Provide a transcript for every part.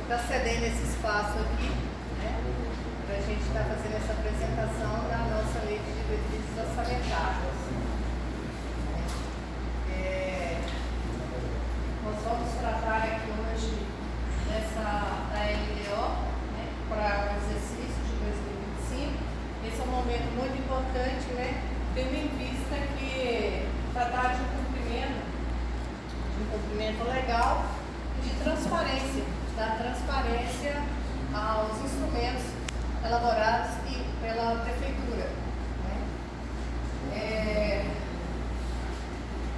está cedendo esse espaço aqui, né, para a gente estar fazendo essa apresentação da nossa lei de diretrizes orçamentárias. Nós vamos tratar aqui hoje da LDO, né, para o exercício de 2025. Esse é um momento muito importante, né, tendo em vista que tratar de um cumprimento legal e de transparência, dar transparência aos instrumentos elaborados pela Prefeitura, né?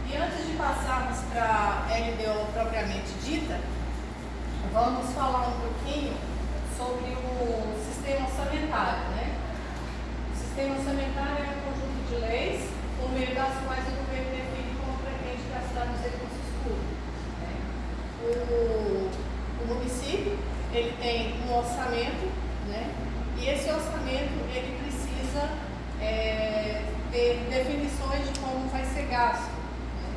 E antes de passarmos para a LDO propriamente dita, vamos falar um pouquinho sobre o sistema orçamentário, né? O sistema orçamentário é um conjunto de leis por meio das quais o governo define como pretende gastar os recursos públicos, né? O município, ele tem um orçamento, né? E esse orçamento, ele precisa ter definições de como vai ser gasto, né?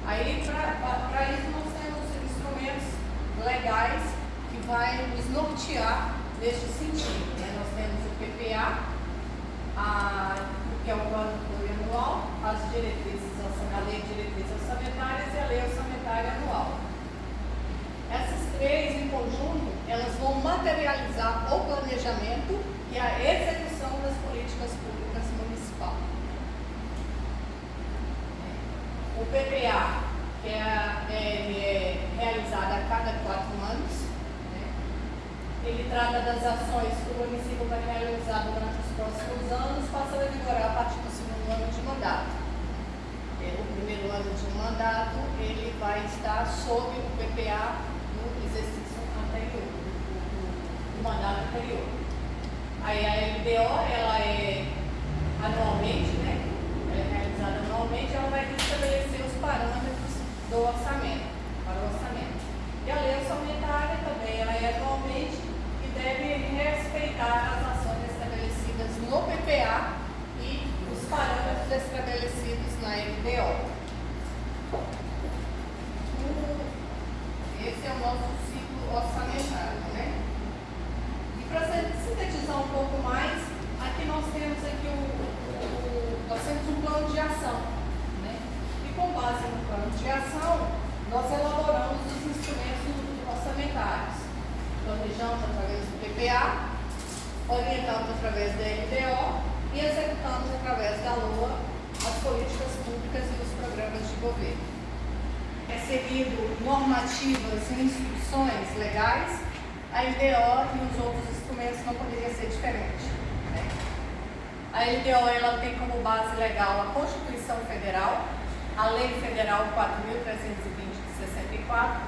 Aí, para isso, nós temos instrumentos legais que vai nos nortear neste sentido, né? Nós temos o PPA, que é o plano plurianual, as diretrizes, a lei de diretrizes orçamentárias e a lei orçamentária anual. Essas três, em conjunto, elas vão materializar o planejamento e a execução das políticas públicas municipais. O PPA, que é realizado a cada 4 anos, né? Ele trata das ações que o município vai realizar durante os próximos anos, passando a vigorar a partir do segundo ano de mandato. O primeiro ano de mandato, ele vai estar sob o PPA no exercício anterior, do mandato anterior. Aí a LDO, ela é anualmente, né? Ela é realizada anualmente, ela vai estabelecer os parâmetros do orçamento, para o orçamento. E a lei orçamentária também, ela é anualmente e deve respeitar as ações estabelecidas no PPA e os parâmetros estabelecidos na LDO. Esse é o nosso ciclo orçamentário, né? E para sintetizar um pouco mais, aqui nós temos nós temos um plano de ação, né? E com base no plano de ação, nós elaboramos os instrumentos orçamentários. Planejamos através do PPA, orientamos através da LDO e executamos através da LOA as políticas públicas e os programas de governo. É seguido normativas e instruções legais, a LDO e os outros instrumentos não poderia ser diferente, né? A LDO, ela tem como base legal a Constituição Federal, a Lei Federal 4.320 de 64,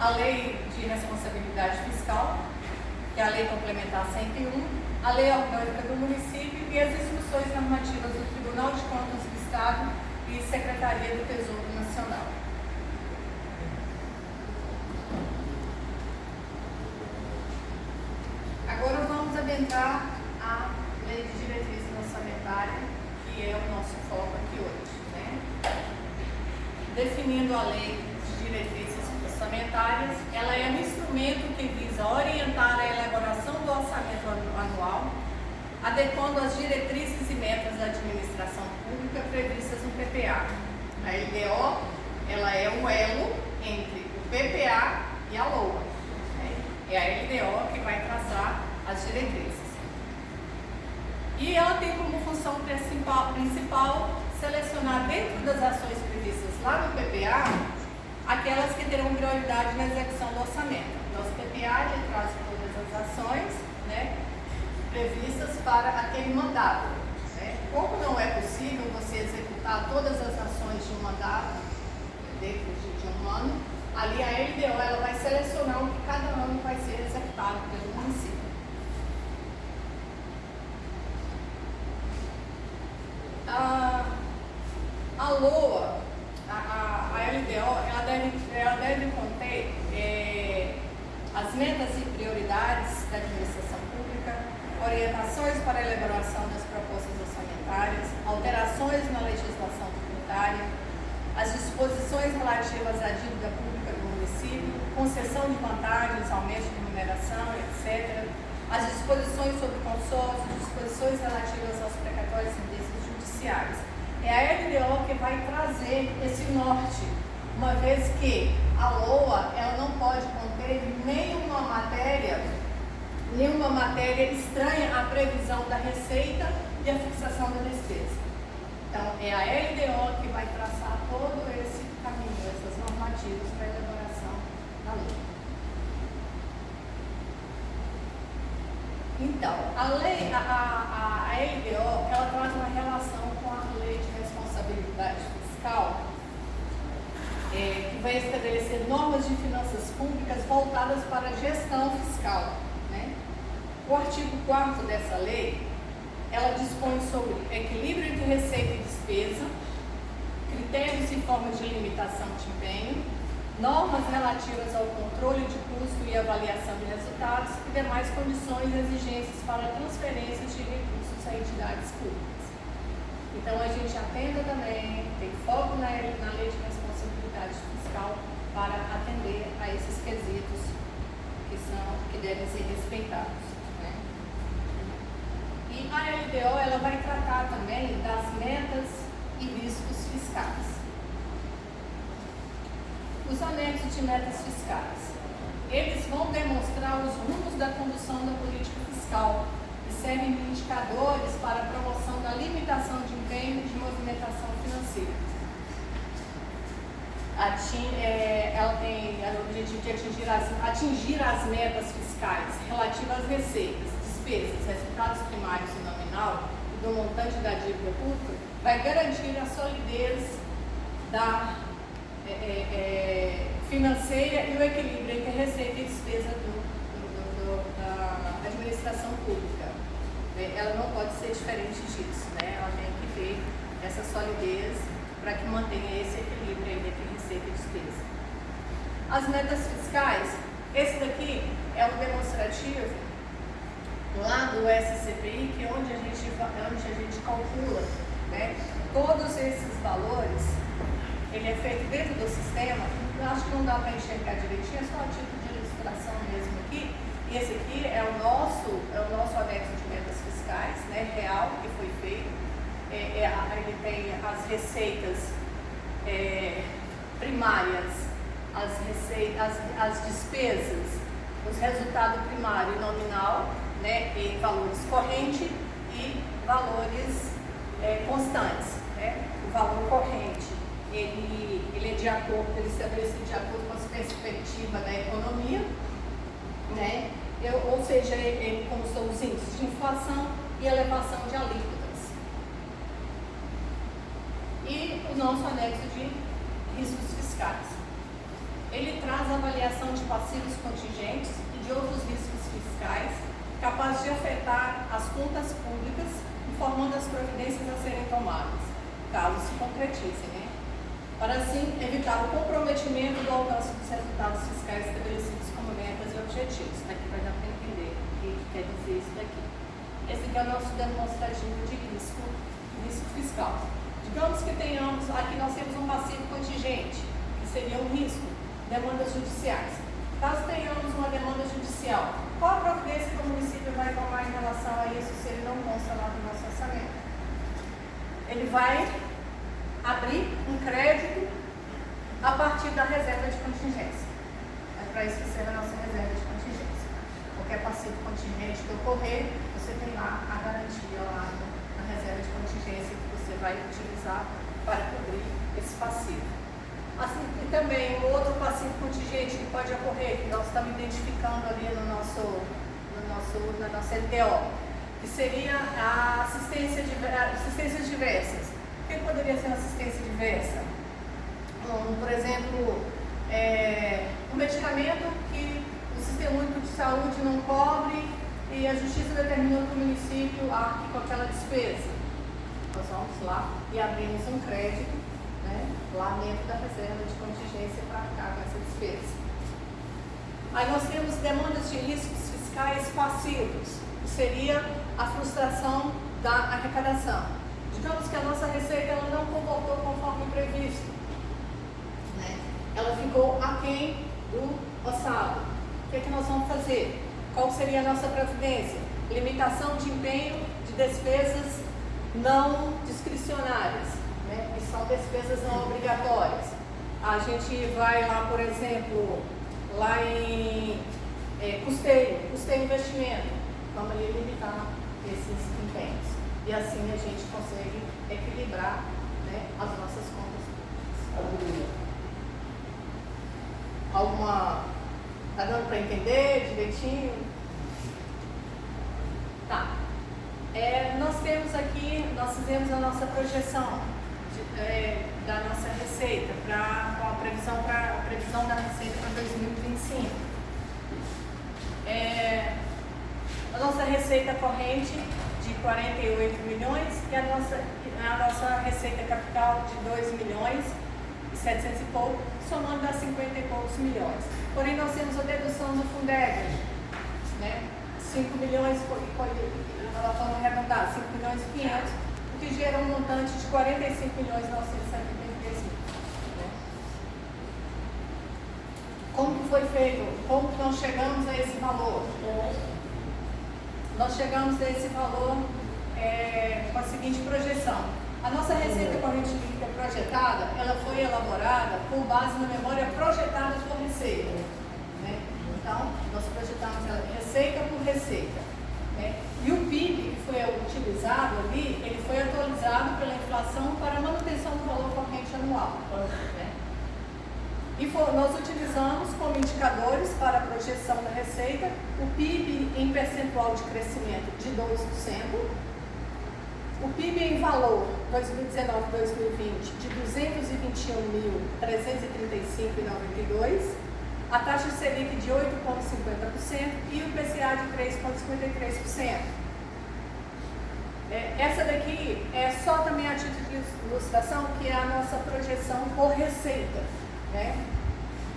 a Lei de Responsabilidade Fiscal, que é a Lei Complementar 101, a Lei Orgânica do Município e as instruções normativas do Tribunal de Contas do Estado e Secretaria do Tesouro Nacional. Agora vamos adentrar a Lei de Diretrizes Orçamentárias, que é o nosso foco aqui hoje, né? Definindo a Lei de Diretrizes Orçamentárias, ela é um instrumento que visa orientar a elaboração do orçamento anual, adequando as diretrizes e metas da administração pública previstas no PPA. A LDO, ela é um elo entre o PPA e a LOA. É a LDO que vai traçar as diretrizes. E ela tem como função principal selecionar dentro das ações previstas lá no PPA aquelas que terão prioridade na execução do orçamento. Nosso PPA ele traz todas as ações, né, previstas para aquele mandato, né? Como não é possível você executar todas as ações de um mandato dentro de um ano, ali a LDO ela vai selecionar o que cada ano vai ser executado pelo município. A LOA, a LDO, ela deve conter as metas e prioridades da administração pública, orientações para a elaboração das propostas orçamentárias, alterações na legislação tributária, as disposições relativas à dívida pública do município, concessão de vantagens, aumento de remuneração, etc. As disposições sobre consórcio, disposições relativas aos precatórios e sentenças judiciais. É a LDO que vai trazer esse norte, uma vez que a LOA ela não pode conter nenhuma matéria estranha à previsão da receita e à fixação da despesa. Então, é a LDO que vai traçar todo esse caminho, essas normativas para a elaboração da lei. Então, a LDO, ela traz uma relação com a Lei de Responsabilidade Fiscal, que vai estabelecer normas de finanças públicas voltadas para a gestão fiscal, né? O artigo 4º dessa lei, ela dispõe sobre equilíbrio entre receita e despesa, critérios e formas de limitação de empenho, normas relativas ao controle de custo e avaliação de resultados e demais condições e exigências para transferências de recursos a entidades públicas. Então, a gente atenda também, tem foco na Lei de Responsabilidade Fiscal para atender a esses quesitos que devem ser respeitados. E a LDO ela vai tratar também das metas e riscos fiscais. Os anexos de metas fiscais, eles vão demonstrar os rumos da condução da política fiscal e servem de indicadores para a promoção da limitação de empenho e de movimentação financeira. Ela tem o objetivo de atingir as metas fiscais relativas às receitas, despesas, resultados primários e nominal e do montante da dívida pública, vai garantir a solidez da financeira e o equilíbrio entre receita e despesa da administração pública. Ela não pode ser diferente disso, né? Ela tem que ter essa solidez para que mantenha esse equilíbrio entre receita e despesa. As metas fiscais, esse daqui é um demonstrativo lá do SCPI, que é onde a gente calcula, né, todos esses valores. Ele é feito dentro do sistema. Eu acho que não dá para enxergar direitinho, é só a título de ilustração mesmo aqui. E esse aqui é o nosso anexo de metas fiscais, né, real, que foi feito. Ele tem as receitas primárias, as despesas, os resultados primário e nominal, né, em valores correntes e valores constantes, né? O valor corrente ele é de acordo, ele é estabelecido de acordo com a perspectiva da economia, né? Ou seja, como são os índices de inflação e elevação de alíquotas. E o nosso anexo de riscos fiscais. Ele traz a avaliação de passivos contingentes e de outros riscos fiscais capazes de afetar as contas públicas, informando as providências a serem tomadas, caso se concretizem, né? Para assim evitar o comprometimento do alcance dos resultados fiscais estabelecidos como metas e objetivos. Aqui vai dar para entender o que quer dizer isso daqui. Esse aqui é o nosso demonstrativo de risco fiscal. Digamos que tenhamos, aqui nós temos um passivo contingente, que seria um risco, demandas judiciais. Caso tenhamos uma demanda judicial, qual a providência que o município vai tomar em relação a isso se ele não consta lá no nosso orçamento? Ele vai abrir um crédito a partir da reserva de contingência. É para isso que serve a nossa reserva de contingência. Qualquer passivo contingente que ocorrer, você tem lá a garantia lá na reserva de contingência que você vai utilizar para cobrir esse passivo. Assim, e também um outro passivo contingente que pode ocorrer, que nós estamos identificando ali na nossa LTO, que seria a assistências diversas. O que poderia ser uma assistência diversa? Por exemplo, um medicamento que o Sistema Único de Saúde não cobre e a Justiça determinou que o município arque com aquela despesa. Nós vamos lá e abrimos um crédito, né, lá dentro da reserva de contingência para arcar com essa despesa. Aí nós temos demandas de riscos fiscais passivos, que seria a frustração da arrecadação. Digamos que a nossa receita ela não comportou conforme previsto, né? Ela ficou aquém do orçado. O que é que nós vamos fazer? Qual seria a nossa providência? Limitação de empenho de despesas não discricionárias, né? Que são despesas não obrigatórias. A gente vai lá, por exemplo, lá em custeio investimento, vamos ali limitar esses empenhos. E assim a gente consegue equilibrar, né, as nossas contas públicas. Alguma... Tá dando para entender direitinho? Tá. Nós temos aqui, nós fizemos a nossa projeção da nossa receita com a previsão da receita para 2025. A nossa receita corrente de 48 milhões e a nossa receita capital de 2 milhões e 700 e pouco, somando dá 50 e poucos milhões. Porém, nós temos a dedução do Fundeb, né? 5 milhões, vamos arredondar, 5 milhões e 500, o que gera um montante de 45 milhões e 973 mil. Né? Como que foi feito? Como que nós chegamos a esse valor? Nós chegamos a esse valor com a seguinte projeção. A nossa receita corrente líquida projetada, ela foi elaborada com base na memória projetada por receita. Né? Então, nós projetamos ela receita por receita. Né? E o PIB que foi utilizado ali, ele foi atualizado pela inflação para a manutenção do valor corrente anual. Né? E nós utilizamos como indicadores para a projeção da receita o PIB em percentual de crescimento de 2%, o PIB em valor 2019-2020 de 221.335,92, a taxa Selic de 8,50% e o IPCA de 3,53%. Essa daqui é só também a título de ilustração, que é a nossa projeção por receita. Né?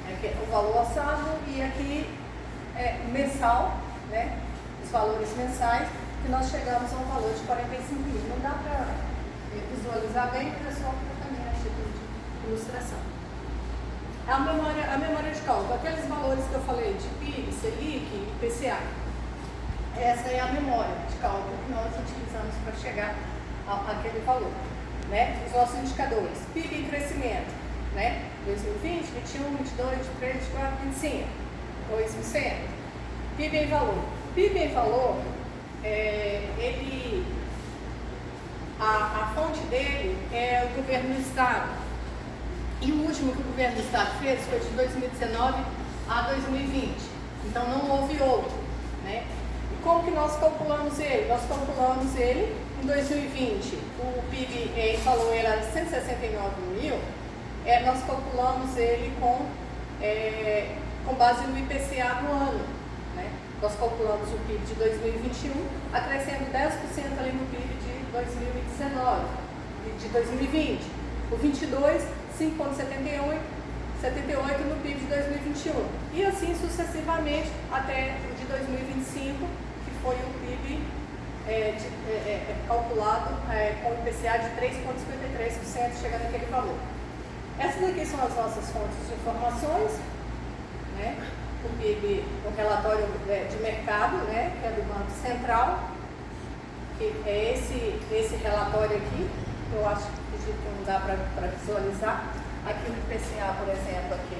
Aqui é o valor orçado e aqui é mensal, né? Os valores mensais, que nós chegamos a um valor de 45 mil. Não dá para visualizar bem, mas é só para também a título de ilustração. A memória de cálculo, aqueles valores que eu falei de PIB, Selic e IPCA. Essa é a memória de cálculo que nós utilizamos para chegar àquele valor. Né? Os nossos indicadores, PIB em crescimento, né? 2020, 21, 22, 23, 24, 25, 2%. PIB em valor. PIB em valor, a fonte dele é o governo do Estado. E o último que o governo do Estado fez foi de 2019 a 2020. Então não houve outro. Né? E como que nós calculamos ele? Nós calculamos ele em 2020. O PIB em valor era 169 mil. Nós calculamos ele com base no IPCA do ano. Né? Nós calculamos o PIB de 2021, acrescendo 10% ali no PIB de 2019, de 2020. O 22, 5,78 no PIB de 2021. E assim sucessivamente até o de 2025, que foi o PIB calculado com o IPCA de 3,53%, chegando naquele valor. Essas aqui são as nossas fontes de informações, né? O PIB, o relatório de mercado, né? Que é do Banco Central, que é esse relatório aqui, eu acho que não dá para visualizar. Aqui no IPCA, por exemplo, aqui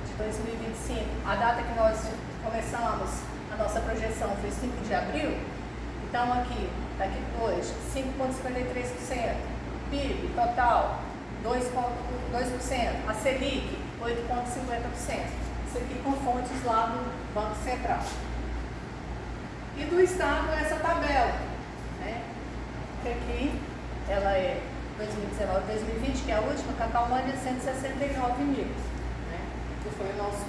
de 2025, a data que nós começamos a nossa projeção foi 5 de abril, então aqui, daqui hoje, 5,53%, PIB total 2,2%, a Selic 8,50%. Isso aqui com fontes lá do Banco Central. E do Estado essa tabela, né? Que aqui ela é 2019, 2020, que é a última, Catalândia 169 mil, né? Que foi o nosso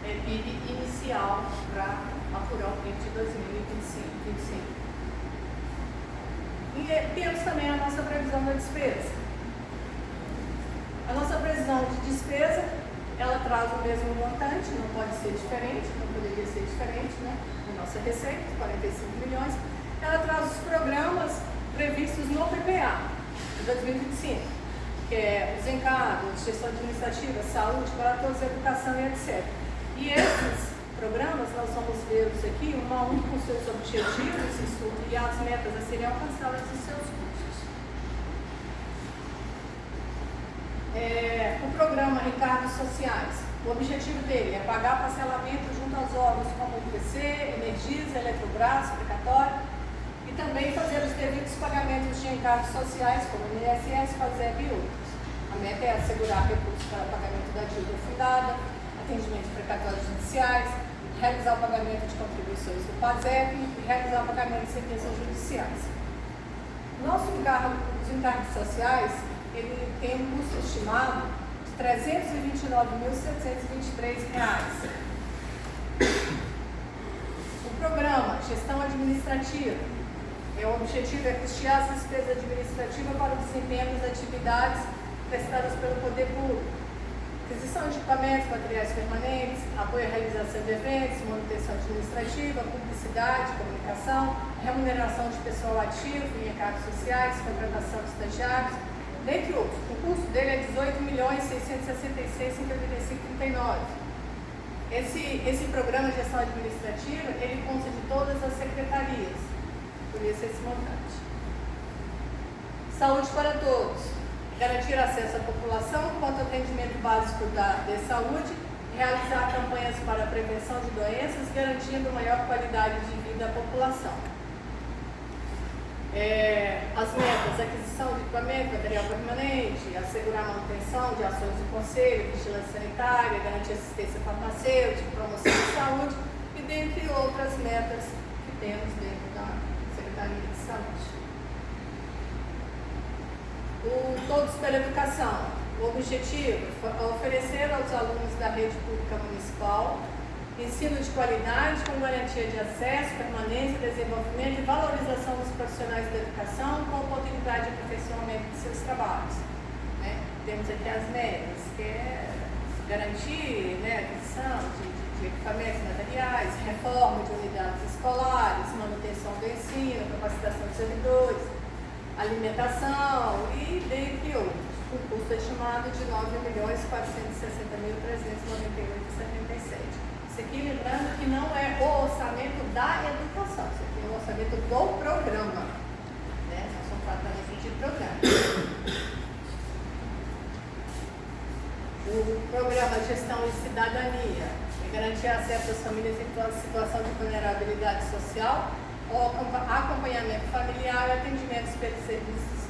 PIB inicial para apurar o PIB de 2025. E temos também a nossa previsão da despesa. A nossa previsão de despesa, ela traz o mesmo montante, não pode ser diferente, não poderia ser diferente, né? A nossa receita, 45 milhões, ela traz os programas previstos no PPA de 2025, que é os encargos, gestão administrativa, saúde para todos, educação e etc. E esses programas, nós vamos vê-los aqui, um a um, com seus objetivos e as metas a serem alcançadas dos seus cursos. O programa Encargos Sociais, o objetivo dele é pagar parcelamento junto aos órgãos como o PC, Energisa, Eletrobras, Precatório, e também fazer os devidos pagamentos de encargos sociais, como o INSS, FASEB e outros. A meta é assegurar recursos para pagamento da dívida fundada, atendimento de precatórios judiciais, realizar o pagamento de contribuições do PASEP e realizar o pagamento de sentenças judiciais. Nosso encargo, os encargos sociais, ele tem um custo estimado de R$ 329.723. O programa Gestão Administrativa, o objetivo é custear as despesas administrativas para o desempenho das atividades prestadas pelo poder público. Aquisição de equipamentos, materiais permanentes, apoio à realização de eventos, manutenção administrativa, publicidade, comunicação, remuneração de pessoal ativo em encargos sociais, contratação de estagiários, dentre outros. O custo dele é R$18.666.585,39. Esse programa de gestão administrativa, ele consta de todas as secretarias, por isso esse montante. Saúde para todos. Garantir acesso à população quanto ao atendimento básico de saúde, realizar campanhas para a prevenção de doenças, garantindo maior qualidade de vida à população. As metas: aquisição de equipamento, material permanente, assegurar a manutenção de ações do conselho, vigilância sanitária, garantir assistência farmacêutica, promoção de saúde e dentre outras metas que temos dentro da Secretaria de Saúde. O Todos pela Educação. O objetivo é oferecer aos alunos da rede pública municipal ensino de qualidade com garantia de acesso, permanência, desenvolvimento e valorização dos profissionais da educação com oportunidade de aperfeiçoamento de seus trabalhos. Temos aqui as metas, que é garantir aquisição de equipamentos materiais, reforma de unidades escolares, manutenção do ensino, capacitação de servidores, alimentação e dentre outros. O custo estimado de R$ 9.460.398,77. Isso aqui, lembrando que não é o orçamento da educação, isso aqui é o orçamento do programa. Nós estamos tratando aqui de programa. O programa Gestão e Cidadania é garantir acesso às famílias em situação de vulnerabilidade social, acompanhamento familiar e atendimentos pelos serviços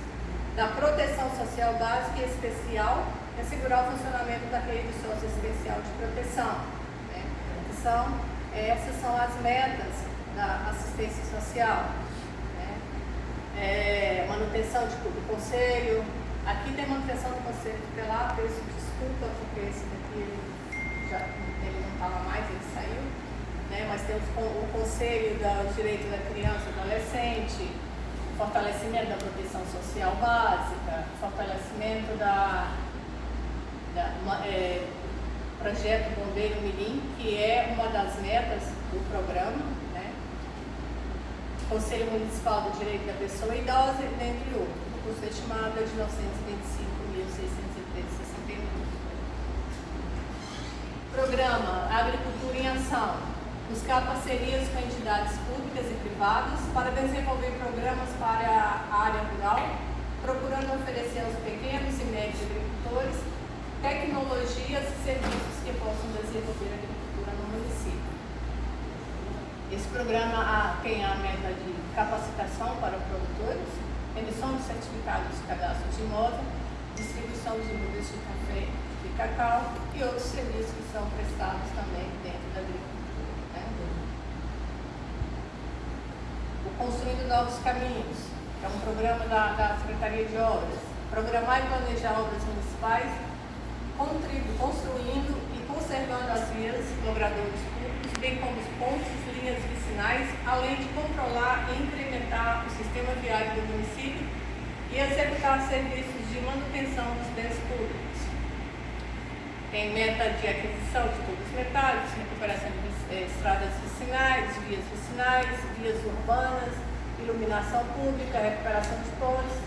da proteção social básica e especial e assegurar o funcionamento da rede socioespecial de proteção. Essas são as metas da assistência social. Manutenção do conselho. Aqui tem manutenção do conselho tutelar, peço desculpa porque esse daqui ele não estava mais, ele saiu. Mas temos o Conselho do Direito da Criança e Adolescente, fortalecimento da proteção social básica, fortalecimento projeto Bombeiro Mirim, que é uma das metas do programa, Conselho Municipal do Direito da Pessoa Idosa, dentre outros. O custo estimado é de R$ 925.661. Programa Agricultura em Ação. Buscar parcerias com entidades públicas e privadas para desenvolver programas para a área rural, procurando oferecer aos pequenos e médios agricultores tecnologias e serviços que possam desenvolver a agricultura no município. Esse programa tem a meta de capacitação para produtores, emissão de certificados de cadastro de imóvel, distribuição de mudas de café e cacau e outros serviços que são prestados também dentro da agricultura. Construindo Novos Caminhos, que é um programa da Secretaria de Obras. Programar e planejar obras municipais, construindo e conservando as vias, logradouros públicos, bem como os pontos, linhas vicinais, além de controlar e incrementar o sistema viário do município e executar serviços de manutenção dos bens públicos. Tem meta de aquisição de tubos metálicos, recuperação de estradas vicinais, vias urbanas, iluminação pública, recuperação de pontes,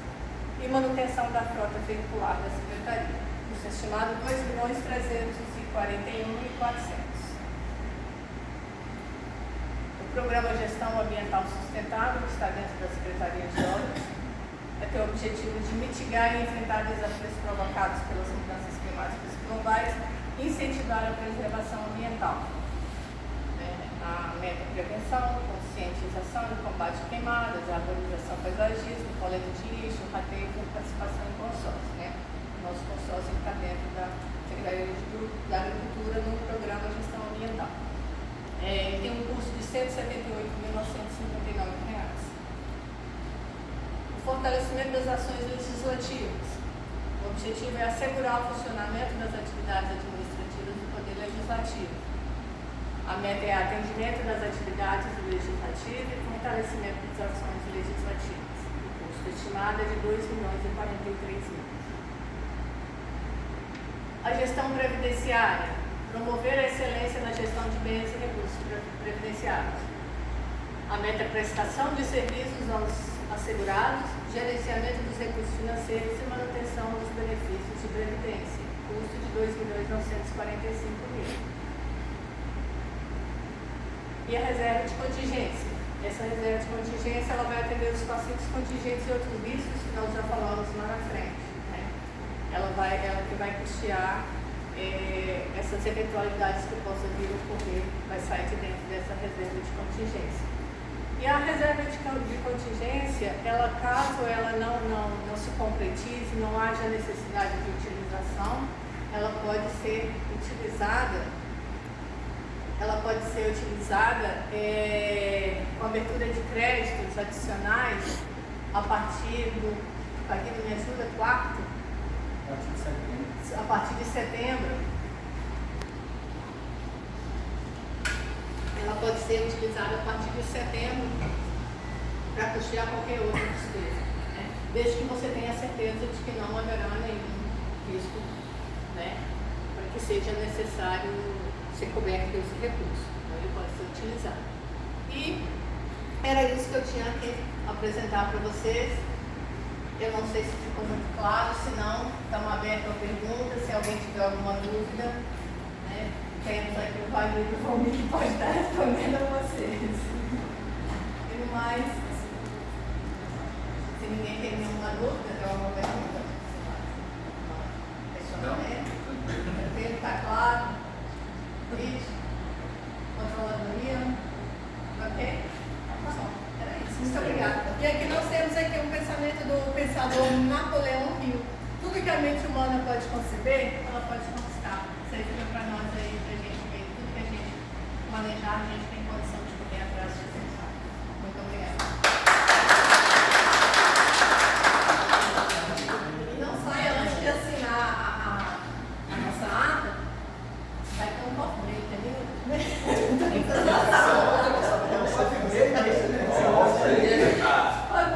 e manutenção da frota veicular da Secretaria. Custo estimado R$ 2.341.400. O Programa Gestão Ambiental Sustentável, que está dentro da Secretaria de Obras, tem o objetivo de mitigar e enfrentar desafios provocados pelas mudanças climáticas globais e incentivar a preservação ambiental. A meta de prevenção, conscientização do combate a queimadas, a arborização paisagista, coleta de lixo, rateio e participação em consórcio. Nosso consórcio está dentro da Secretaria da Agricultura no Programa Gestão Ambiental. Tem um custo de R$ 178.959. O fortalecimento das ações legislativas. O objetivo é assegurar o funcionamento das atividades administrativas do Poder Legislativo. A meta é atendimento das atividades do Legislativo e fortalecimento das ações legislativas. O custo estimado é de R$ 2.043.000. A gestão previdenciária. Promover a excelência na gestão de bens e recursos previdenciários. A meta é prestação de serviços aos assegurados, gerenciamento dos recursos financeiros e manutenção dos benefícios de previdência. Custo de R$ 2.945.000. E a reserva de contingência. Essa reserva de contingência ela vai atender os pacientes contingentes e outros riscos que nós já falamos lá na frente. Ela que vai custear essas eventualidades que possam vir a ocorrer, vai sair de dentro dessa reserva de contingência. E a reserva de contingência, caso ela não se concretize, não haja necessidade de utilização, ela pode ser utilizada com abertura de créditos adicionais a partir do, aqui me ajuda, quarto? A partir de setembro, ela pode ser utilizada a partir de setembro para custear qualquer outra despesa, desde que você tenha certeza de que não haverá nenhum risco, para que seja necessário ser coberto esse recurso, então ele pode ser utilizado. E era isso que eu tinha que apresentar para vocês. Eu não sei se ficou muito claro, se não, estamos abertos a perguntas, se alguém tiver alguma dúvida, temos aqui o Wagner do Valmir que pode estar respondendo a vocês. E no mais, se ninguém tem nenhuma dúvida, tem alguma pergunta? Questionamento? Perfeito, está claro? Isso? Controladoria? Ok? Era isso, muito obrigada. E aqui nós temos aqui um pensamento do pensador Napoleão Hill. Tudo que a mente humana pode conceber, ela pode conquistar. Isso aí fica para nós aí, para a gente ver. Tudo que a gente manejar, a gente tem condição